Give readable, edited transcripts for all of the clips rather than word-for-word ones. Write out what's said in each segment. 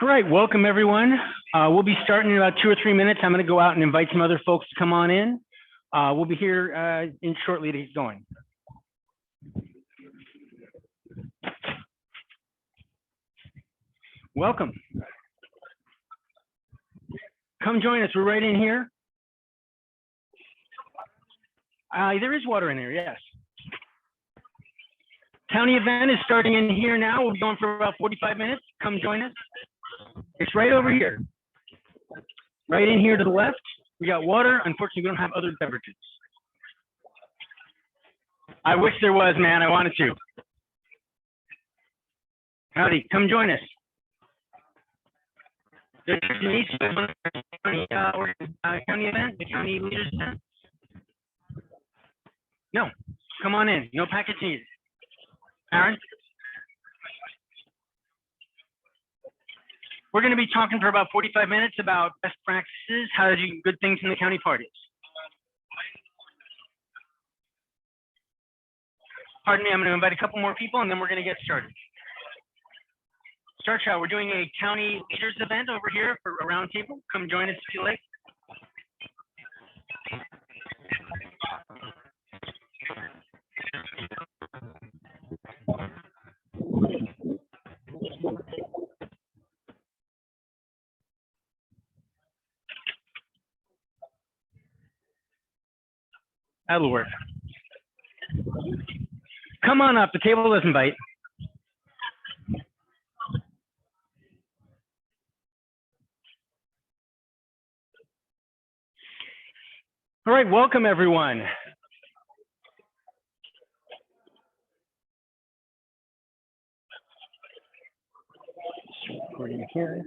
All right, welcome everyone. We'll be starting in about 2 or 3 minutes. I'm going to go out and invite some other folks to come on in. We'll be here in shortly to get going. Welcome. Come join us. We're right in here. There is water in there, yes. County event is starting in here now. We'll be going for about 45 minutes. Come join us. It's right over here. Right in here to the left. We got water. Unfortunately, we don't have other beverages. I wish there was, man. I wanted to. Howdy, come join us. There's county event, the county leaders event. No, come on in. No package needed. Aaron? We're going to be talking for about 45 minutes about best practices, how to do good things in the county parties. Pardon me, I'm going to invite a couple more people and then we're going to get started. Start out, we're doing a county leaders event over here for a round table. Come join us if you like. That'll work. Come on up, the table doesn't bite. All right, welcome everyone. Recording here.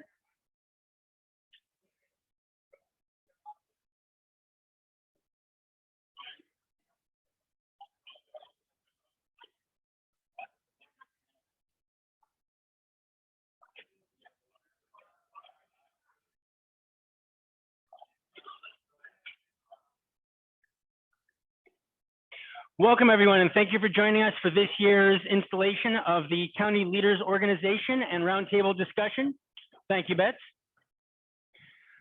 Welcome everyone, and thank you for joining us for this year's installation of the County Leaders Organization and Roundtable discussion. Thank you, Bets.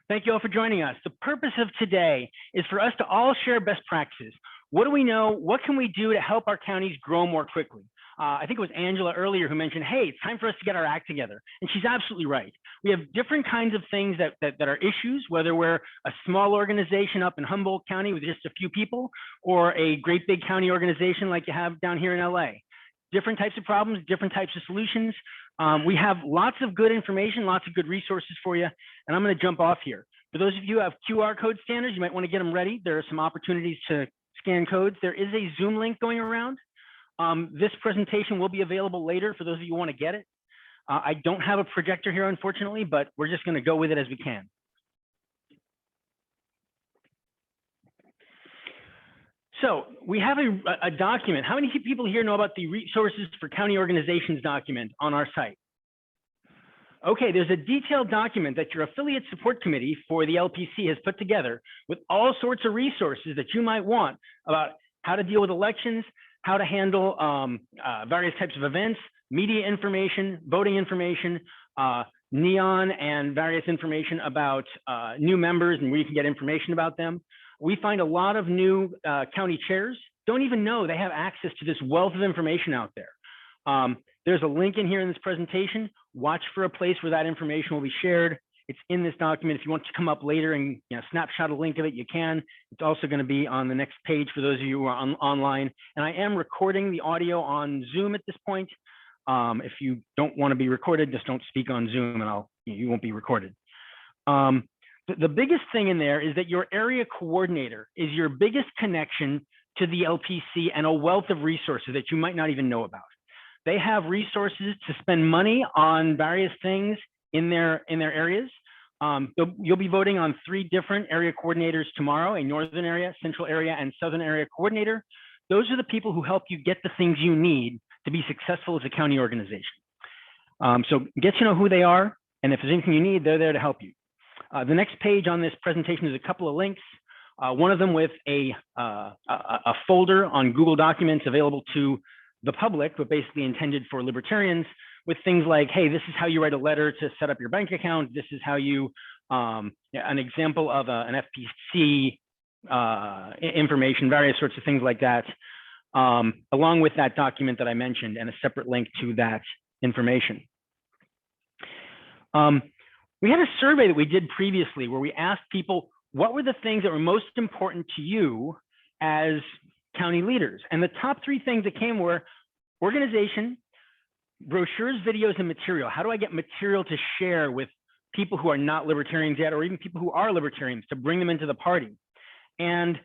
Thank you all for joining us. The purpose of today is for us to all share best practices. What do we know? What can we do to help our counties grow more quickly? I think it was Angela earlier who mentioned, hey, it's time for us to get our act together. And she's absolutely right. We have different kinds of things that are issues, whether we're a small organization up in Humboldt County with just a few people, or a great big county organization like you have down here in LA. Different types of problems, different types of solutions. We have lots of good information, lots of good resources for you. And I'm going to jump off here. For those of you who have QR code scanners, you might want to get them ready. There are some opportunities to scan codes. There is a Zoom link going around. This presentation will be available later for those of you who want to get it. I don't have a projector here, unfortunately, but we're just going to go with it as we can. So we have a document. How many people here know about the resources for county organizations document on our site? Okay, there's a detailed document that your affiliate support committee for the LPC has put together with all sorts of resources that you might want about how to deal with elections, how to handle various types of events, media information, voting information, NEON, and various information about new members and where you can get information about them. We find a lot of new county chairs don't even know they have access to this wealth of information out there. There's a link in here in this presentation. Watch for a place where that information will be shared. It's in this document. If you want to come up later and snapshot a link of it, you can. It's also going to be on the next page for those of you who are online. And I am recording the audio on Zoom at this point. If you don't want to be recorded, just don't speak on Zoom and you won't be recorded. The biggest thing in there is that your area coordinator is your biggest connection to the LPC and a wealth of resources that you might not even know about. They have resources to spend money on various things in their areas. You'll be voting on 3 different area coordinators tomorrow, a northern area, central area, and southern area coordinator. Those are the people who help you get the things you need to be successful as a county organization. So get to know who they are, and if there's anything you need, they're there to help you. The next page on this presentation is a couple of links. One of them with a folder on Google Documents available to the public, but basically intended for libertarians, with things like, hey, this is how you write a letter to set up your bank account. This is how you, an example of an FPC information, various sorts of things like that, along with that document that I mentioned and a separate link to that information. We had a survey that we did previously where we asked people, what were the things that were most important to you as county leaders? And the top three things that came were organization, brochures, videos, and material. How do I get material to share with people who are not libertarians yet, or even people who are libertarians, to bring them into the party? And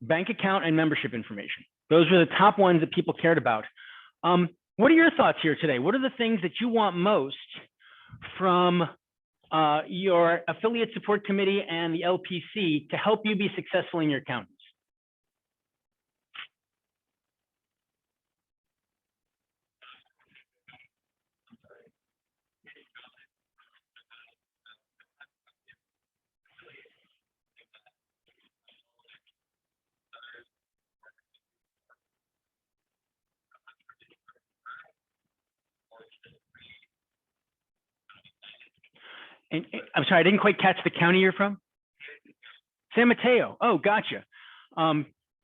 bank account and membership information. Those were the top ones that people cared about. What are your thoughts here today? What are the things that you want most from your affiliate support committee and the LPC to help you be successful in your counties? And I'm sorry, I didn't quite catch the county you're from. San Mateo. Oh, gotcha.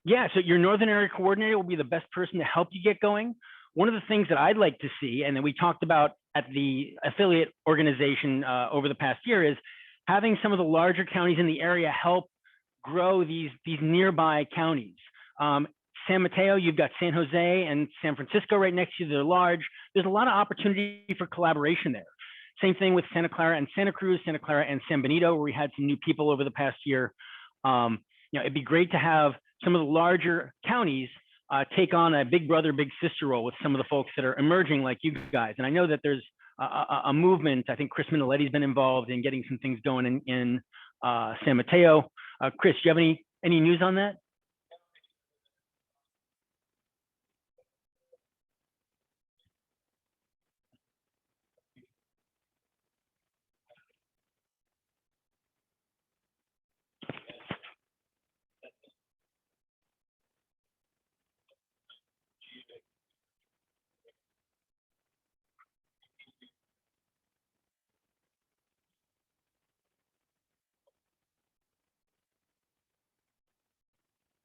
Yeah, so your Northern Area Coordinator will be the best person to help you get going. One of the things that I'd like to see, and that we talked about at the affiliate organization over the past year, is having some of the larger counties in the area help grow these nearby counties. San Mateo, you've got San Jose and San Francisco right next to you. They're large. There's a lot of opportunity for collaboration there. Same thing with Santa Clara and Santa Cruz, Santa Clara and San Benito, where we had some new people over the past year. It'd be great to have some of the larger counties take on a big brother, big sister role with some of the folks that are emerging like you guys. And I know that there's a movement. I think Chris Minoletti's been involved in getting some things going in San Mateo. Chris, do you have any news on that?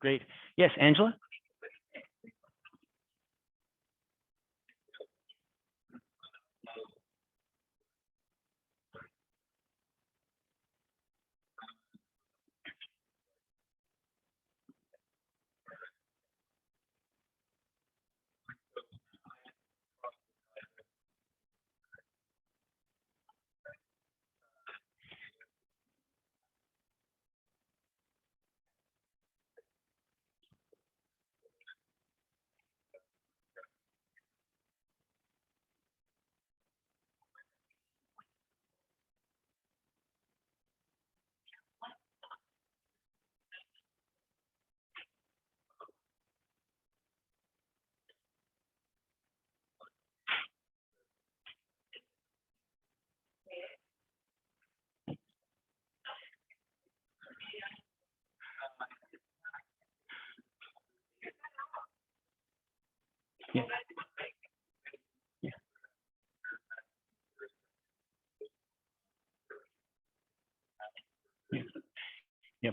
Great. Yes, Angela? Yeah. Yeah. Yeah.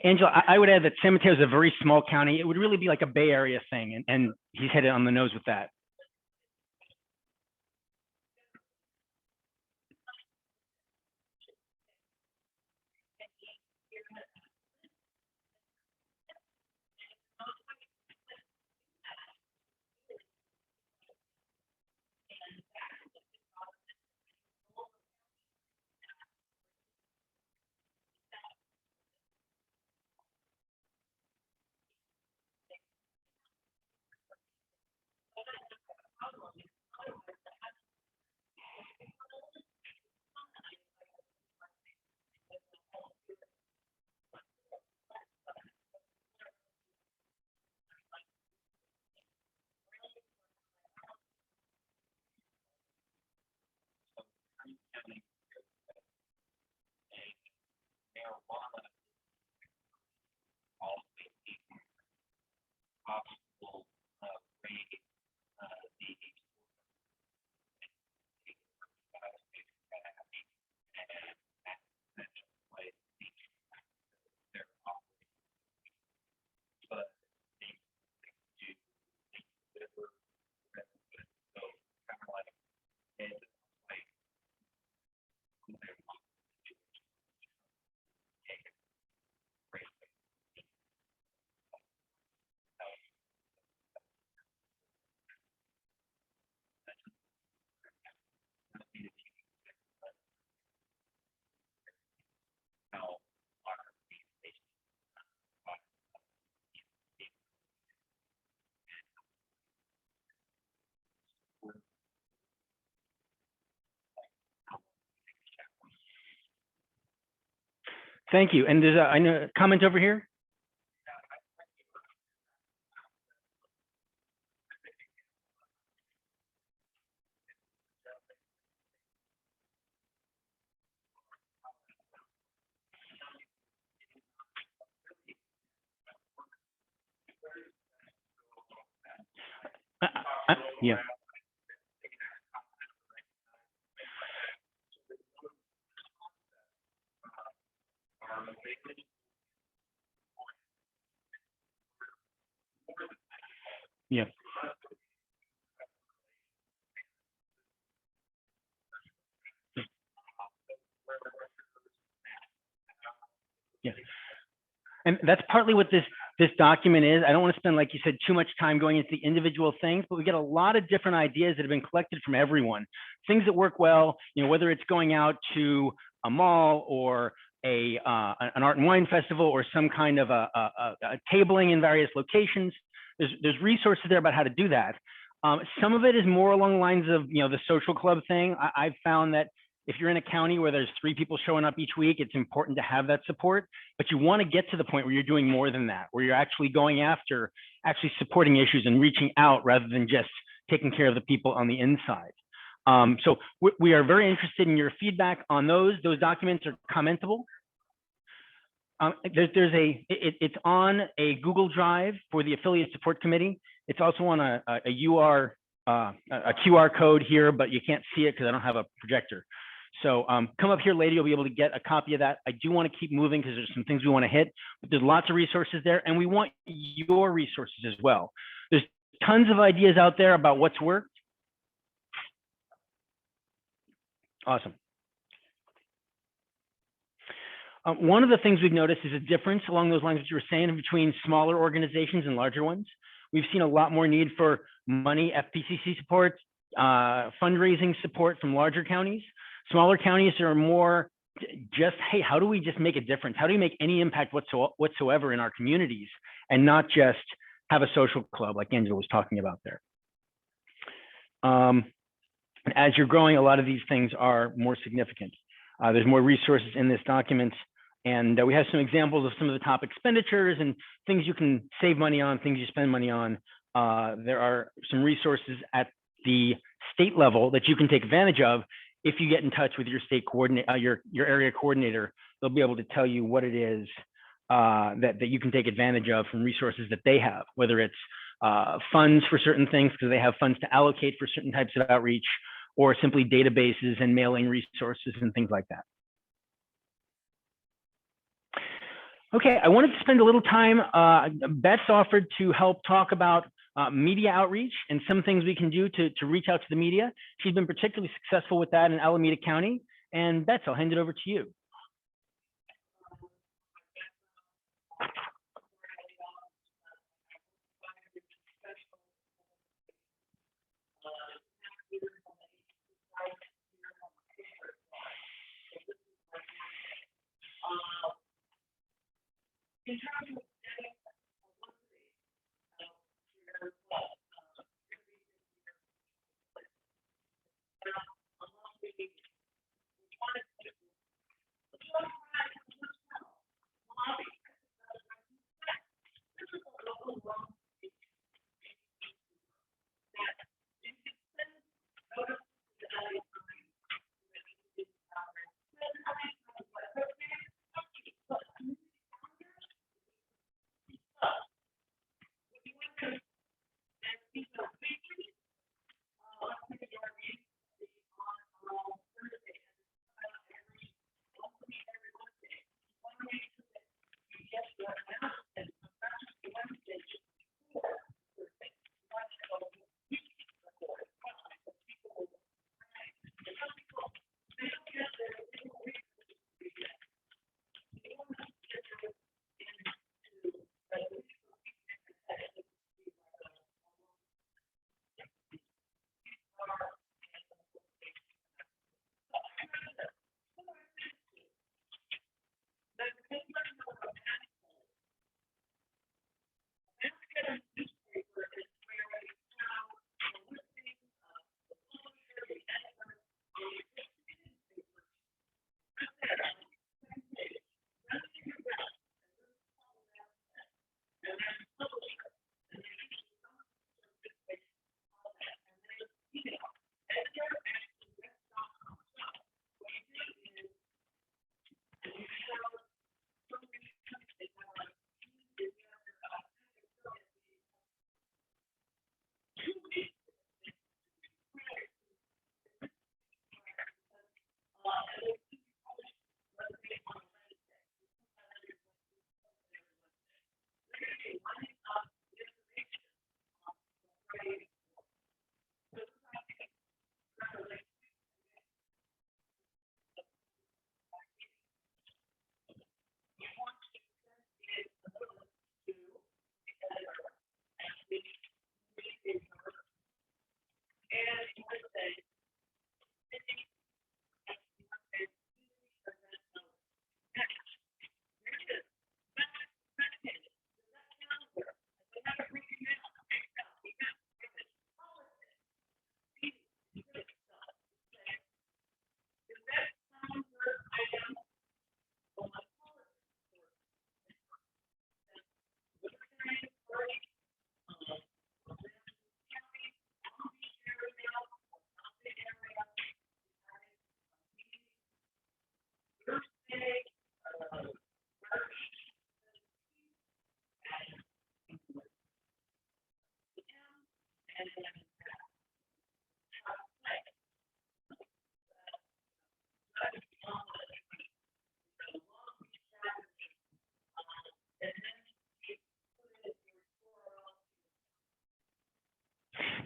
Angela, I would add that San Mateo is a very small county. It would really be like a Bay Area thing, and he's hit it on the nose with that. Thank you. And there's a comment over here. Yeah. Yeah. Yeah. And that's partly what this document is. I don't want to spend, like you said, too much time going into the individual things, but we get a lot of different ideas that have been collected from everyone. Things that work well, you know, whether it's going out to a mall or an art and wine festival or some kind of a tabling in various locations. There's resources there about how to do that. Some of it is more along the lines of, you know, the social club thing. I've found that if you're in a county where there's 3 people showing up each week, it's important to have that support, but you want to get to the point where you're doing more than that, where you're actually going after actually supporting issues and reaching out rather than just taking care of the people on the inside. So we are very interested in your feedback on those. Those documents are commentable. It's on a Google Drive for the Affiliate Support Committee. It's also on a QR code here, but you can't see it because I don't have a projector. So come up here later, you'll be able to get a copy of that. I do want to keep moving because there's some things we want to hit, but there's lots of resources there, and we want your resources as well. There's tons of ideas out there about what's worked. Awesome. One of the things we've noticed is a difference along those lines that you were saying between smaller organizations and larger ones. We've seen a lot more need for money, FPCC support, fundraising support from larger counties. Smaller counties are more just, hey, how do we just make a difference? How do we make any impact whatsoever in our communities and not just have a social club like Angela was talking about there? And as you're growing, a lot of these things are more significant. There's more resources in this document. And we have some examples of some of the top expenditures and things you can save money on, things you spend money on. There are some resources at the state level that you can take advantage of. If you get in touch with your state coordinator, your area coordinator, they'll be able to tell you what it is that you can take advantage of from resources that they have, whether it's funds for certain things because they have funds to allocate for certain types of outreach, or simply databases and mailing resources and things like that. Okay, I wanted to spend a little time. Beth's offered to help talk about media outreach and some things we can do to reach out to the media. She's been particularly successful with that in Alameda County. And Beth, I'll hand it over to you.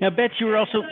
Now, Betsy, you were also.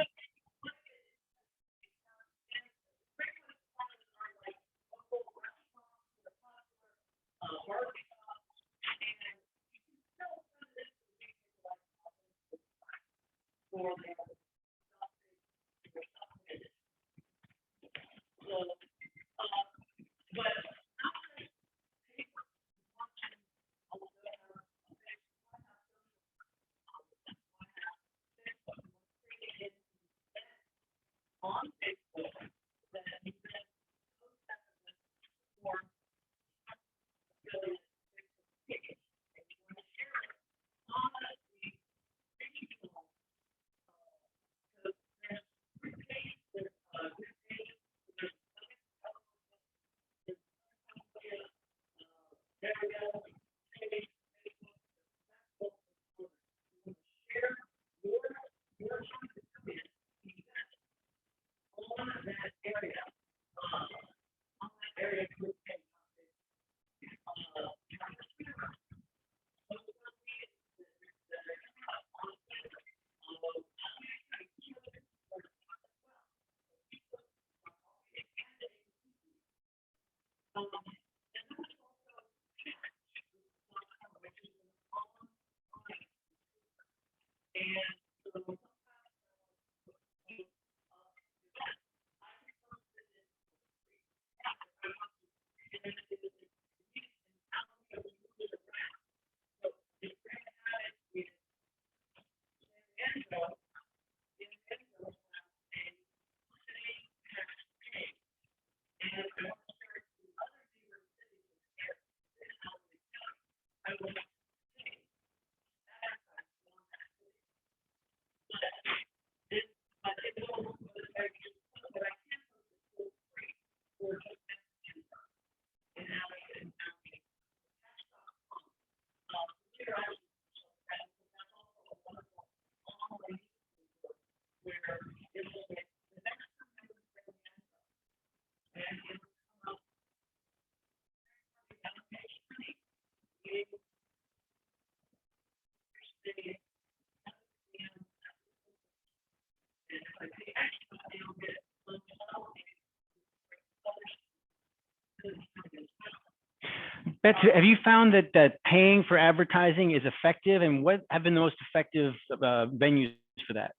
Betsy, have you found that paying for advertising is effective, and what have been the most effective venues for that?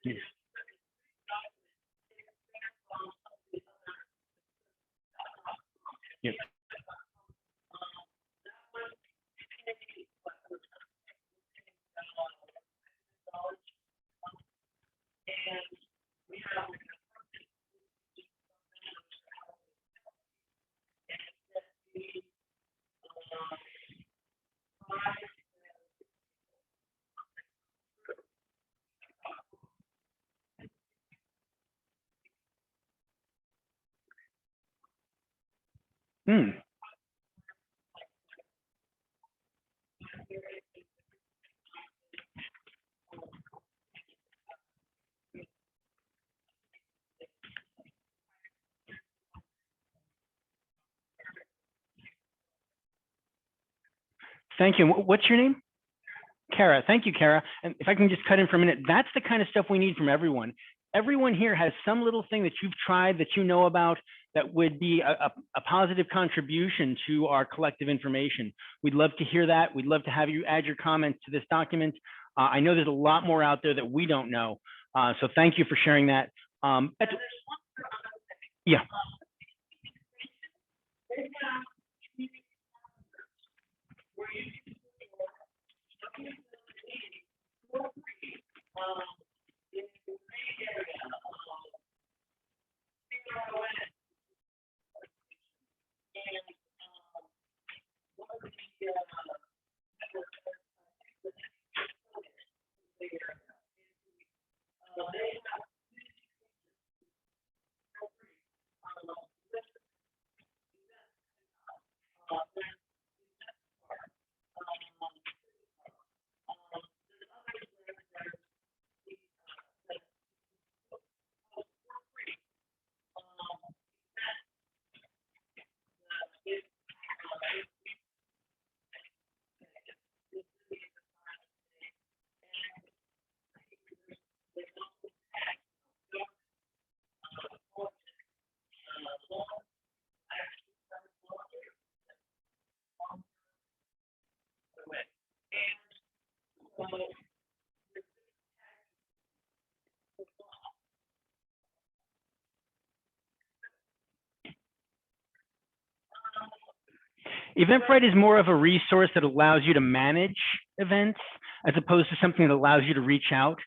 Yeah. Hmm. Thank you. What's your name? Kara. Thank you, Kara. And if I can just cut in for a minute, that's the kind of stuff we need from everyone. Everyone here has some little thing that you've tried that you know about that would be a positive contribution to our collective information. We'd love to hear that. We'd love to have you add your comments to this document. I know there's a lot more out there that we don't know. So thank you for sharing that. Yeah. Eventbrite is more of a resource that allows you to manage events as opposed to something that allows you to reach out.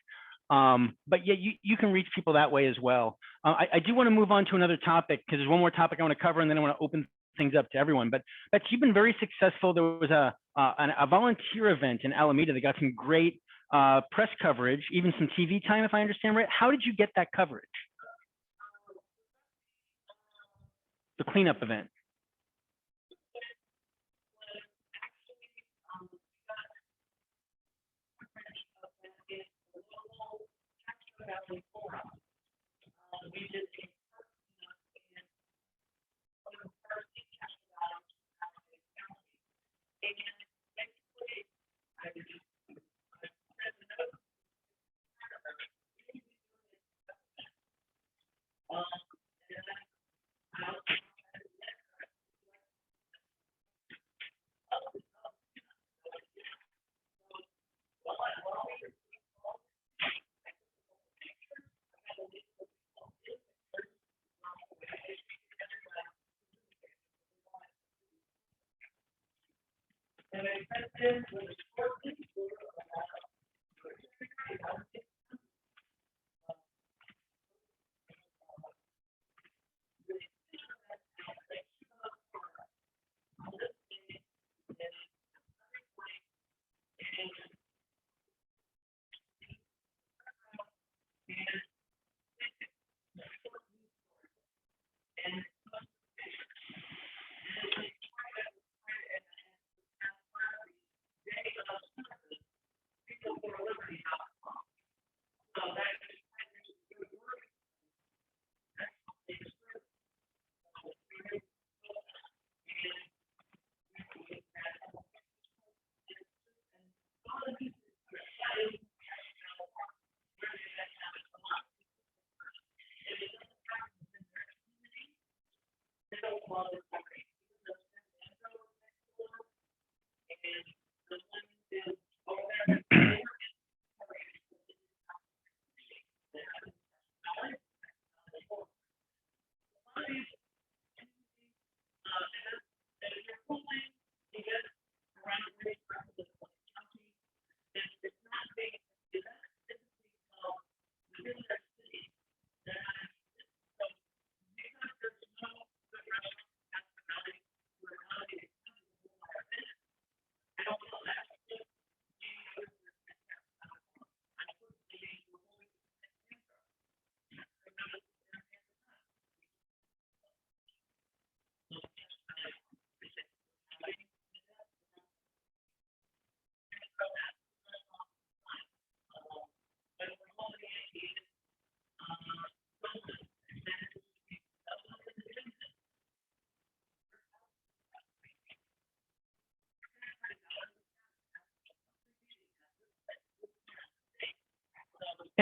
But yeah, you can reach people that way as well. I do want to move on to another topic because there's one more topic I want to cover and then I want to open things up to everyone. But Betsy, you've been very successful. There was a volunteer event in Alameda that got some great press coverage, even some TV time, if I understand right. How did you get that coverage? The cleanup event.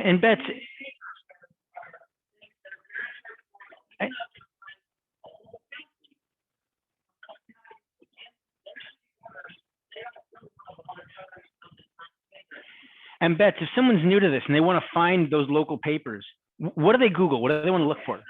And Bets, if someone's new to this and they want to find those local papers, what do they Google? What do they want to look for?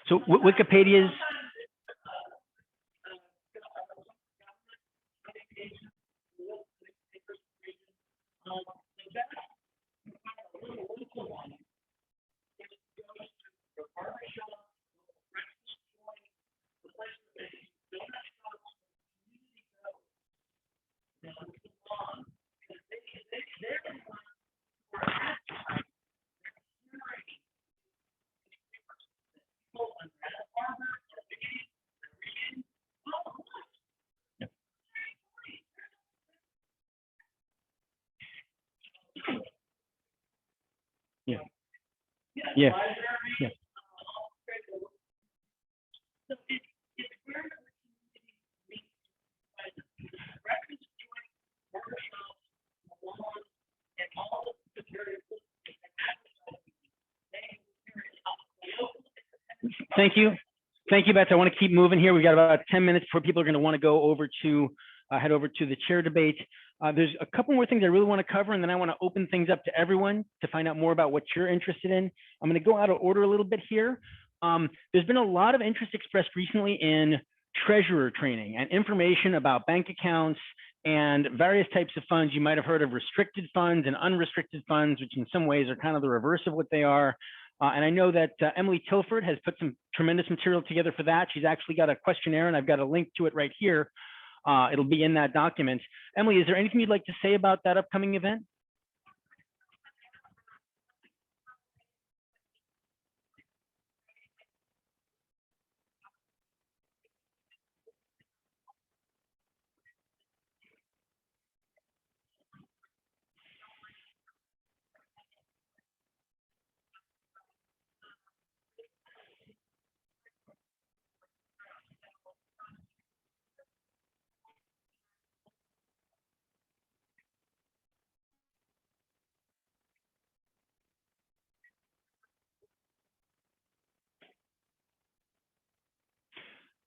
So Wikipedia's yeah. Yeah. Yeah. Thank you. Thank you, Beth. I want to keep moving here. We've got about 10 minutes before people are going to want to go over to head over to the chair debate. There's a couple more things I really want to cover, and then I want to open things up to everyone to find out more about what you're interested in. I'm going to go out of order a little bit here. There's been a lot of interest expressed recently in treasurer training and information about bank accounts and various types of funds. You might have heard of restricted funds and unrestricted funds, which in some ways are kind of the reverse of what they are. And I know that Emily Tilford has put some tremendous material together for that. She's actually got a questionnaire, and I've got a link to it right here. It'll be in that document. Emily, is there anything you'd like to say about that upcoming event?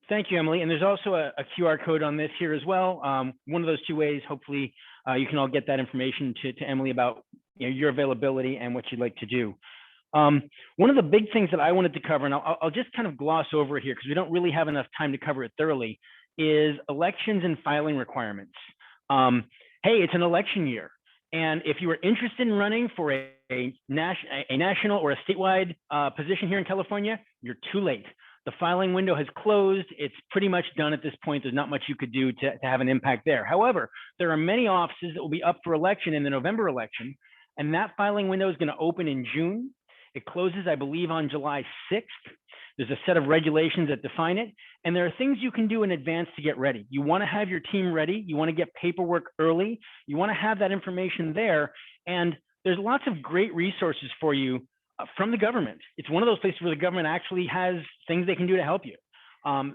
Thank you, Emily. And there's also a QR code on this here as well. One of those two ways, hopefully you can all get that information to Emily about your availability and what you'd like to do. One of the big things that I wanted to cover, and I'll just kind of gloss over it here because we don't really have enough time to cover it thoroughly, is elections and filing requirements. Hey, it's an election year. And if you are interested in running for a national or a statewide position here in California, you're too late. The filing window has closed. It's pretty much done at this point. There's not much you could do to have an impact there. However, there are many offices that will be up for election in the November election, and that filing window is going to open in June. It closes, I believe, on July 6th. There's a set of regulations that define it, and there are things you can do in advance to get ready. You want to have your team ready. You want to get paperwork early. You want to have that information there, and there's lots of great resources for you from the government. It's one of those places where the government actually has things they can do to help you.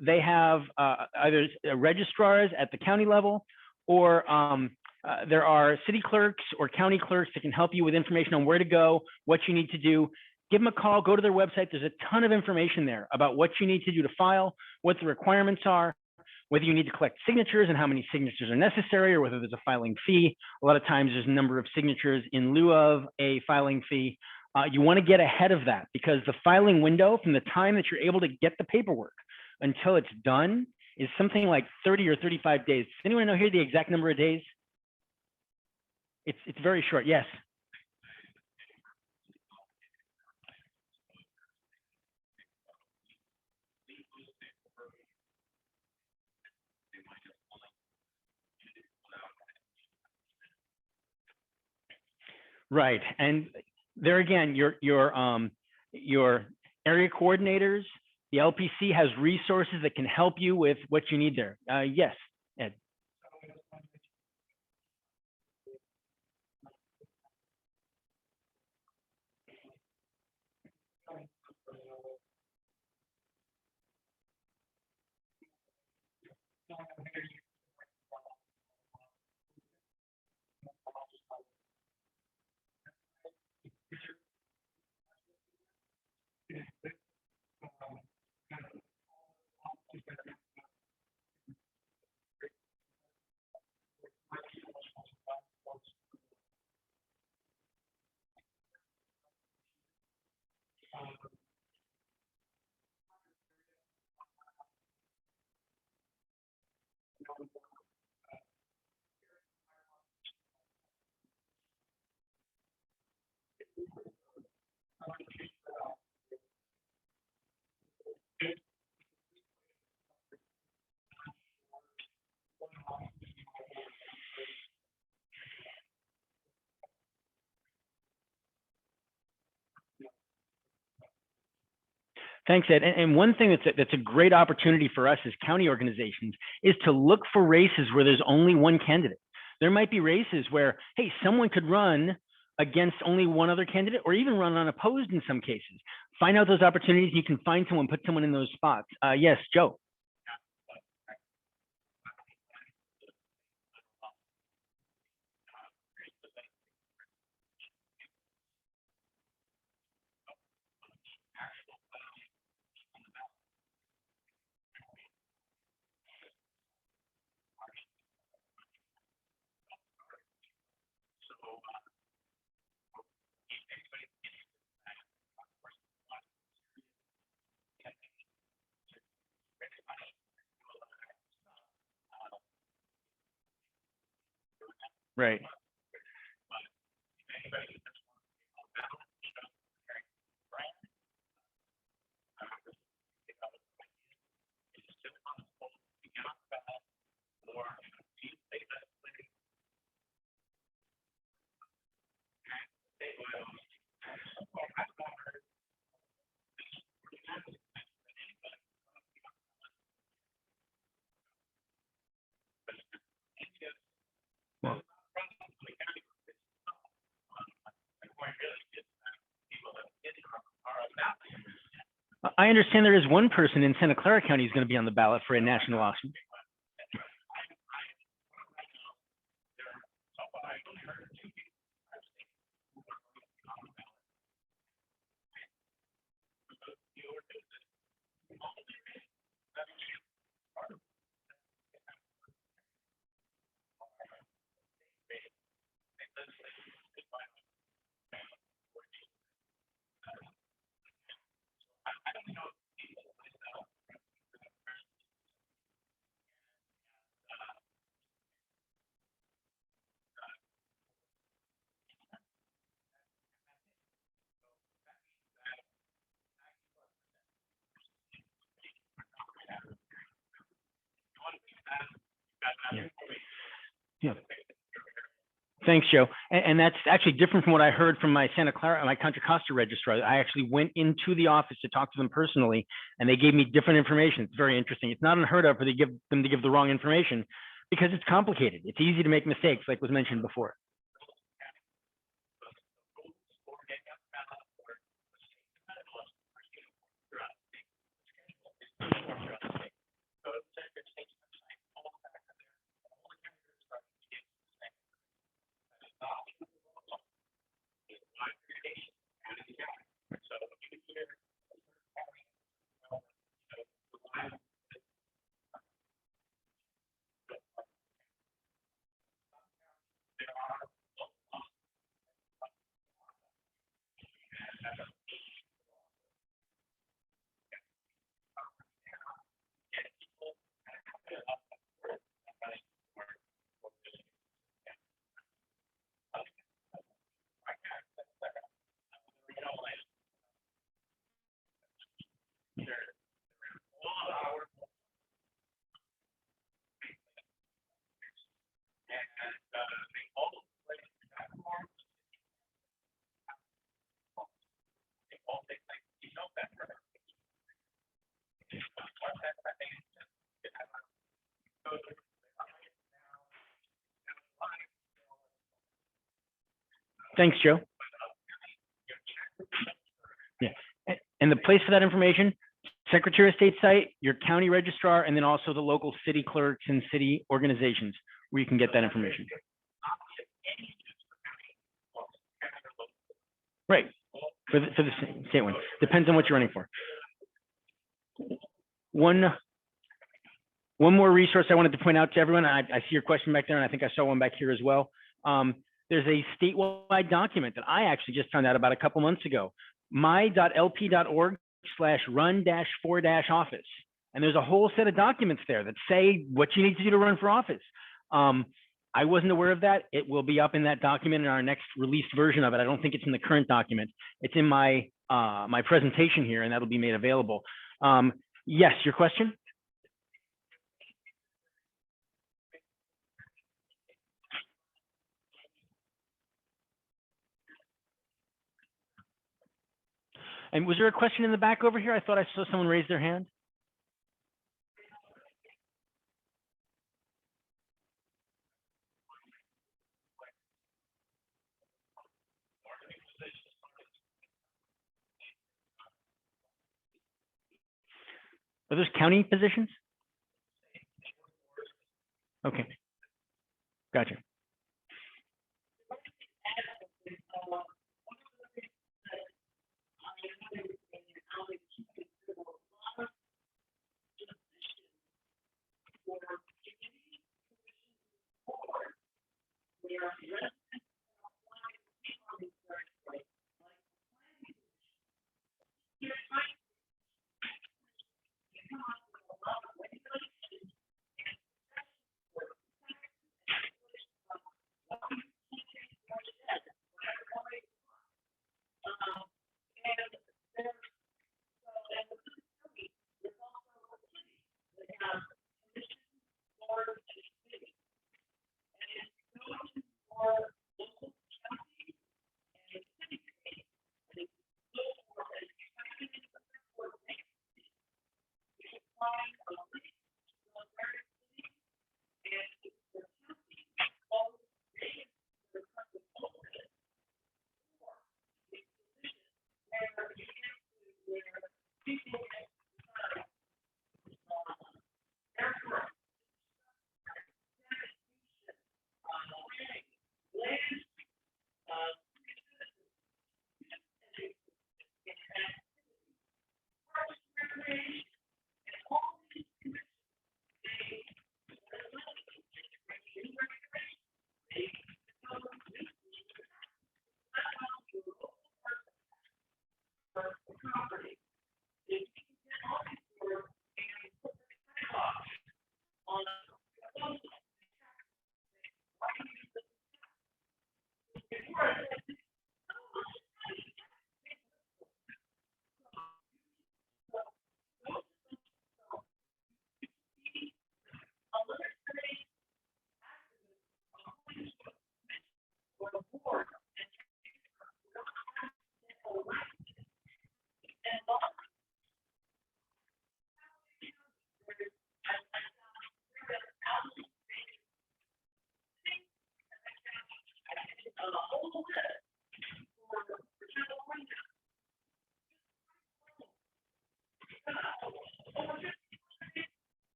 They have either registrars at the county level, or there are city clerks or county clerks that can help you with information on where to go, what you need to do. Give them a call, go to their website. There's a ton of information there about what you need to do to file, what the requirements are. whether you need to collect signatures and how many signatures are necessary, or whether there's a filing fee. A lot of times there's a number of signatures in lieu of a filing fee. You want to get ahead of that, because the filing window from the time that you're able to get the paperwork until it's done is something like 30 or 35 days. Does anyone know here the exact number of days? It's very short. Yes. Right. And there again, your area coordinators, the LPC has resources that can help you with what you need there. Yes, Ed. Thanks, Ed. And one thing that's a great opportunity for us as county organizations is to look for races where there's only one candidate. There might be races where, hey, someone could run against only one other candidate, or even run unopposed in some cases. Find out those opportunities. You can find someone, put someone in those spots. Yes, Joe. Right. Well, I understand there is one person in Santa Clara County who's going to be on the ballot for a national election. Yeah. Yeah. Thanks, Joe. And that's actually different from what I heard from my Santa Clara, my Contra Costa registrar. I actually went into the office to talk to them personally, and they gave me different information. It's very interesting. It's not unheard of for them to give the wrong information, because it's complicated. It's easy to make mistakes, like was mentioned before. Thanks, Joe. Yeah. And the place for that information, Secretary of State site, your county registrar, and then also the local city clerks and city organizations where you can get that information. Right. For the state one. Depends on what you're running for. One more resource I wanted to point out to everyone. I see your question back there, and I think I saw one back here as well. There's a statewide document that I actually just found out about a couple months ago. my.lp.org/run-for-office. And there's a whole set of documents there that say what you need to do to run for office. I wasn't aware of that. It will be up in that document in our next released version of it. I don't think it's in the current document. It's in my my presentation here, and that'll be made available. Yes, your question? And was there a question in the back over here? I thought I saw someone raise their hand. Are those county positions? Okay, gotcha.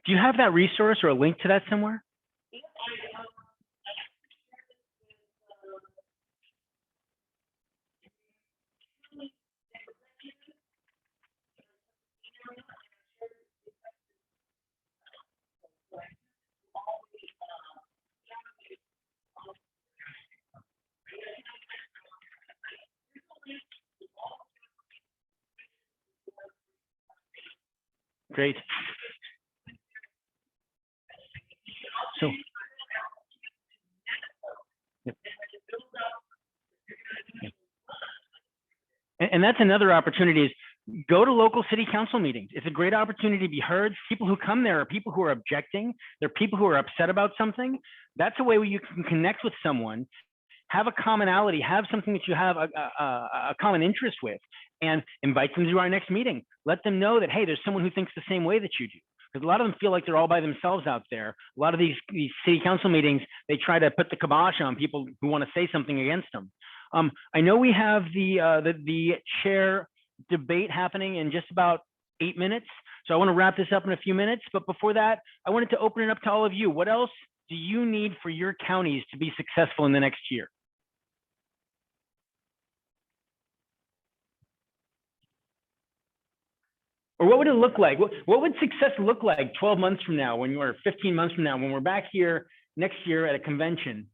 Do you have that resource or a link to that somewhere? Great. So, yep. And that's another opportunity is Go to local city council meetings. It's a great opportunity to be heard. People who come there are people who are objecting. They're people who are upset about something. That's a way where you can connect with someone, have a commonality, have something that you have a common interest with, and invite them to our next meeting. Let them know that, hey, there's someone who thinks the same way that you do. Because a lot of them feel like they're all by themselves out there. A lot of these city council meetings, they try to put the kibosh on people who want to say something against them. I know we have the chair debate happening in just about 8 minutes. So I want to wrap this up in a few minutes. But before that, I wanted to open it up to all of you. What else do you need for your counties to be successful in the next year? Or what would it look like? What would success look like 12 months from now, when you're 15 months from now, when we're back here next year at a convention?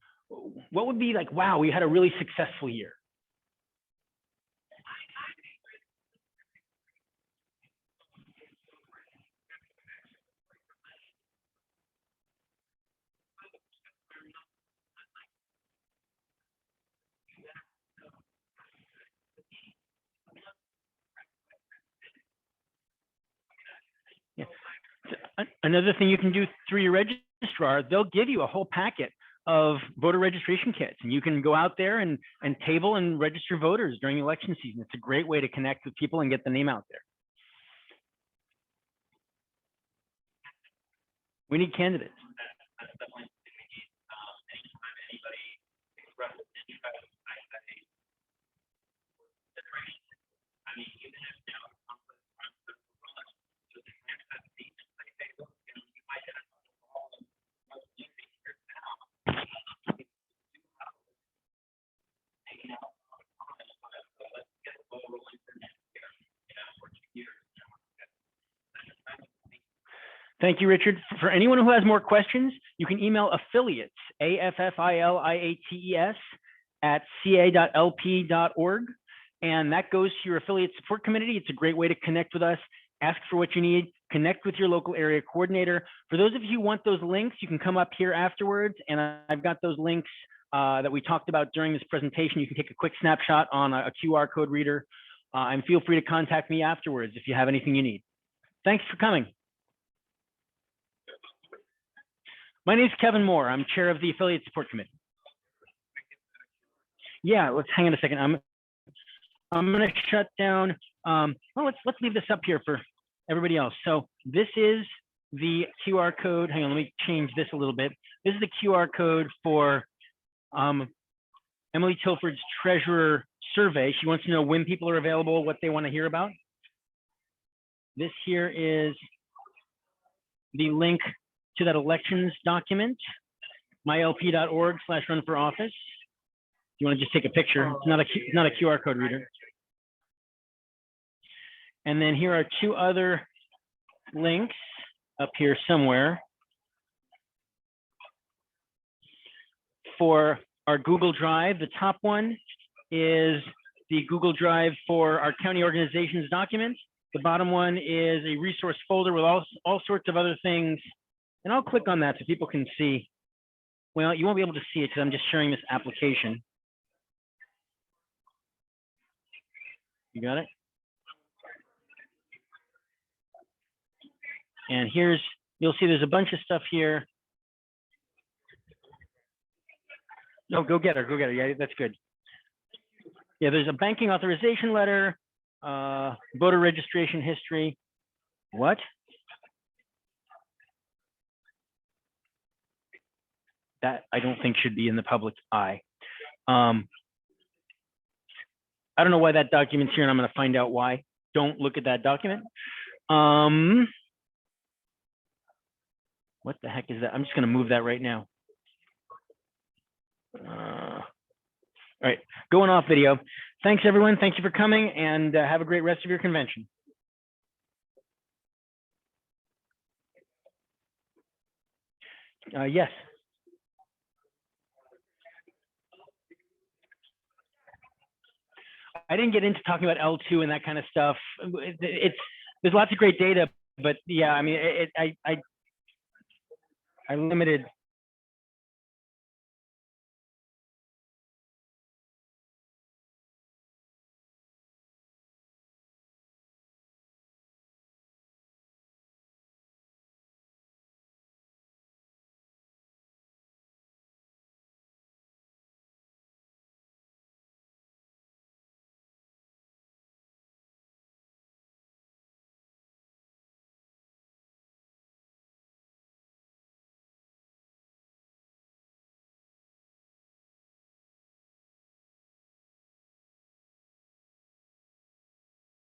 What would be like, wow, we had a really successful year? Yeah. Another thing you can do through your registrar, they'll give you a whole packet of voter registration kits, and you can go out there and table and register voters during election season. It's a great way to connect with people and get the name out there. We need candidates. Thank you, Richard. For anyone who has more questions, you can email affiliates, AFFILIATES, at ca.lp.org. And that goes to your affiliate support committee. It's a great way to connect with us, ask for what you need, connect with your local area coordinator. For those of you who want those links, you can come up here afterwards. And I've got those links that we talked about during this presentation. You can take a quick snapshot on a QR code reader, and feel free to contact me afterwards if you have anything you need. Thanks for coming. My name is Kevin Moore. I'm chair of the Affiliate Support Committee. Yeah, let's hang on a second. I'm going to shut down. Well, let's leave this up here for everybody else. So this is the QR code. Hang on, let me change this a little bit. This is the QR code for Emily Tilford's treasurer survey. She wants to know when people are available, what they want to hear about. This here is the link to that elections document, mylp.org/run for office. You want to just take a picture. It's not a QR code reader. And then here are two other links up here somewhere for our Google Drive. The top one is the Google Drive for our county organizations document. The bottom one is a resource folder with all sorts of other things. And I'll click on that so people can see. Well, you won't be able to see it because I'm just sharing this application. You got it? And here's, you'll see there's a bunch of stuff here. No, go get her, go get her. Yeah, that's good. Yeah, there's a banking authorization letter, voter registration history. What? That I don't think should be in the public eye. I don't know why that document's here, and I'm going to find out why. Don't look at that document. What the heck is that? I'm just going to move that right now. All right, going off video. Thanks, everyone. Thank you for coming, and have a great rest of your convention. Yes. I didn't get into talking about L2 and that kind of stuff. There's lots of great data, but yeah, I mean, I limited